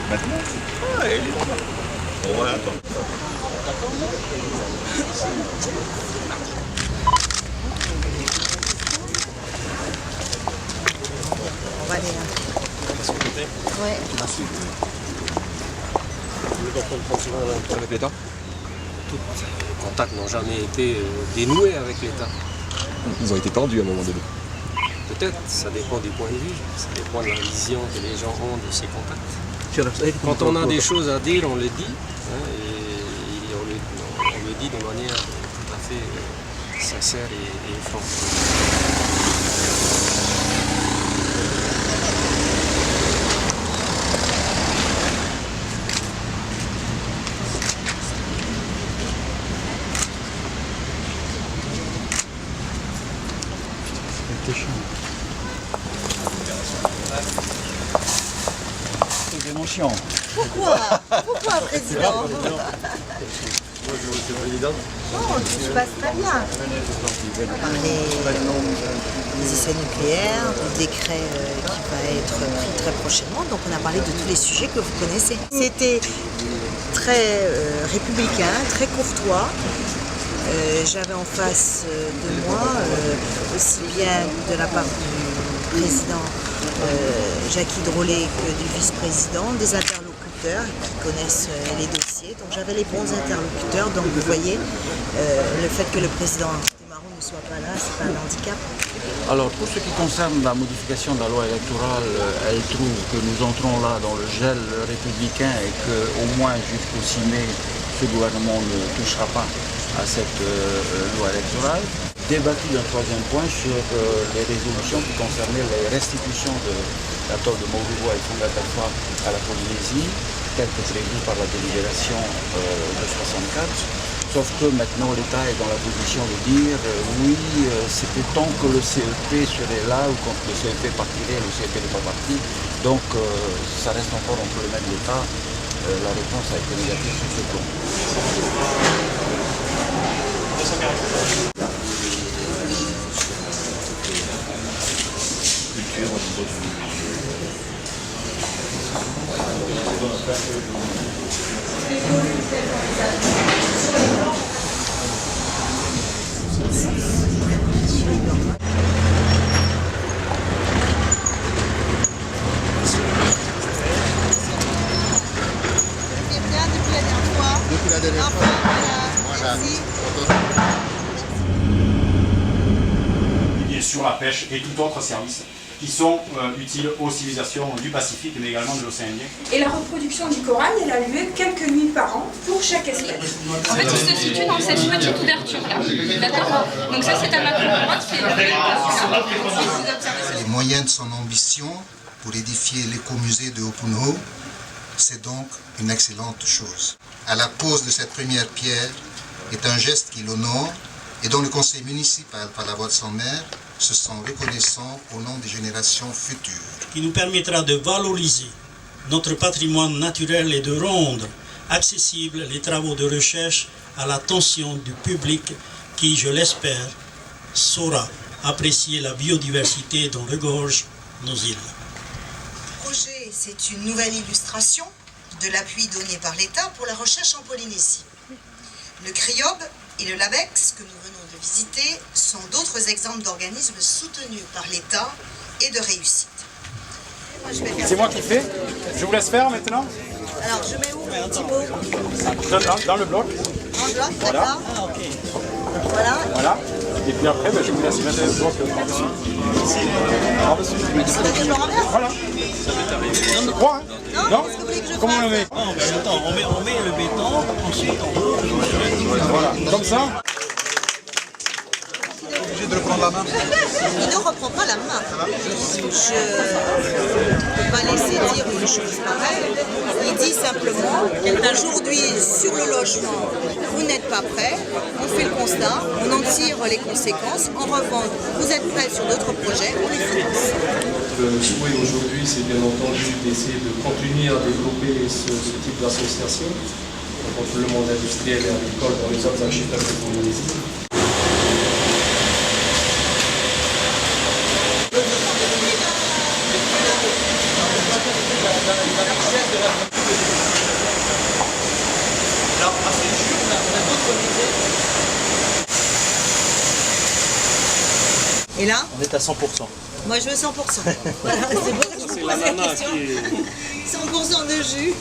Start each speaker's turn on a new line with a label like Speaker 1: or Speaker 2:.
Speaker 1: Maintenant? Ah, il est là. On va attendre.
Speaker 2: On va aller là. Ouais.
Speaker 3: Avec l'État? Tous les contacts n'ont jamais été dénoués avec l'État.
Speaker 4: Ils ont été tendus à un moment donné.
Speaker 3: Peut-être, ça dépend du point de vue, ça dépend de la vision que les gens ont de ces contacts. Quand on a des choses à dire, on le dit, hein, et on le dit de manière tout à fait sincère et franche.
Speaker 1: C'est vraiment chiant.
Speaker 2: Pourquoi? Pourquoi, Président?
Speaker 1: Bonjour, Monsieur le Président.
Speaker 2: Oh, tout se passe très bien. On a parlé des essais nucléaires, du décret qui va être pris très prochainement. Donc on a parlé de tous les sujets que vous connaissez. C'était très républicain, très courtois. J'avais en face de moi, aussi bien de la part du président Jacky Drolet que du vice-président, des interlocuteurs qui connaissent les dossiers. Donc j'avais les bons interlocuteurs. Donc vous voyez, le fait que le président Temaro ne soit pas là, c'est pas un handicap.
Speaker 1: Alors, pour ce qui concerne la modification de la loi électorale, elle trouve que nous entrons là dans le gel républicain et qu'au moins jusqu'au 6 mai, ce gouvernement ne touchera pas à cette loi électorale. Débattu d'un troisième point sur les résolutions qui concernaient les restitutions de l'atoll de Moruroa et Fongatafa à la Polynésie, telles que prévues par la délibération de 64. Sauf que maintenant l'État est dans la position de dire oui, c'était tant que le CEP serait là ou quand le CEP partirait, le CEP n'est pas parti. Donc ça reste encore entre les mains de l'État. La réponse a été négative sur ce plan. Culture au niveau du...
Speaker 5: Depuis la dernière fois. Voilà.
Speaker 6: Et sur la pêche et tout autre service qui sont utiles aux civilisations du Pacifique mais également de l'océan Indien.
Speaker 7: Et la reproduction du corail, elle a lieu quelques nuits par an pour chaque espèce.
Speaker 8: En fait, il se situe dans cette petite ouverture-là. D'accord? Donc ça, c'est à ma droite qui est le...
Speaker 5: Les moyens de son ambition pour édifier l'écomusée de Opunho, c'est donc une excellente chose. À la pose de cette première pierre est un geste qui l'honore et dont le conseil municipal, par la voix de son maire, se sent reconnaissant au nom des générations futures.
Speaker 9: Qui nous permettra de valoriser notre patrimoine naturel et de rendre accessibles les travaux de recherche à l'attention du public qui, je l'espère, saura apprécier la biodiversité dont regorgent nos îles.
Speaker 2: Le projet, c'est une nouvelle illustration de l'appui donné par l'État pour la recherche en Polynésie. Le CRIOB et le LABEX, que nous venons de visiter, sont d'autres exemples d'organismes soutenus par l'État et de réussite.
Speaker 6: C'est moi qui fais. Je vous laisse faire maintenant.
Speaker 2: Alors, je mets où, Thibaut?
Speaker 6: Dans le bloc.
Speaker 2: En bloc,
Speaker 6: Voilà.
Speaker 2: d'accord. Ah, ok. Voilà.
Speaker 6: Voilà. Et puis après, je vous laisse mettre le bloc par-dessus. Par-dessus.
Speaker 2: C'est-à-dire le renverse?
Speaker 6: Voilà. Je crois, hein? Non?
Speaker 2: Qu'est-ce que vous voulez que je
Speaker 6: Comment on
Speaker 2: fasse?
Speaker 6: le met?
Speaker 9: Non, mais attends, on met le béton, ensuite on veut...
Speaker 6: Voilà. Comme ça.
Speaker 5: Obligé de reprendre la main.
Speaker 2: Il ne reprend pas la main. Je ne peux pas laisser dire une chose pareille. Il dit simplement, aujourd'hui, sur le logement, vous n'êtes pas prêts, on fait le constat, on en tire les conséquences. En revanche, vous êtes prêts sur d'autres projets, on les finance.
Speaker 10: Le souhait aujourd'hui, c'est bien entendu d'essayer de continuer à développer ce type d'association contre le monde industriel et agricole dans les autres archipels de Polynésie.
Speaker 2: Et là,
Speaker 1: On est à 100%.
Speaker 2: moi je veux 100%. Voilà, c'est bon, je vous pose la question. 100% de jus.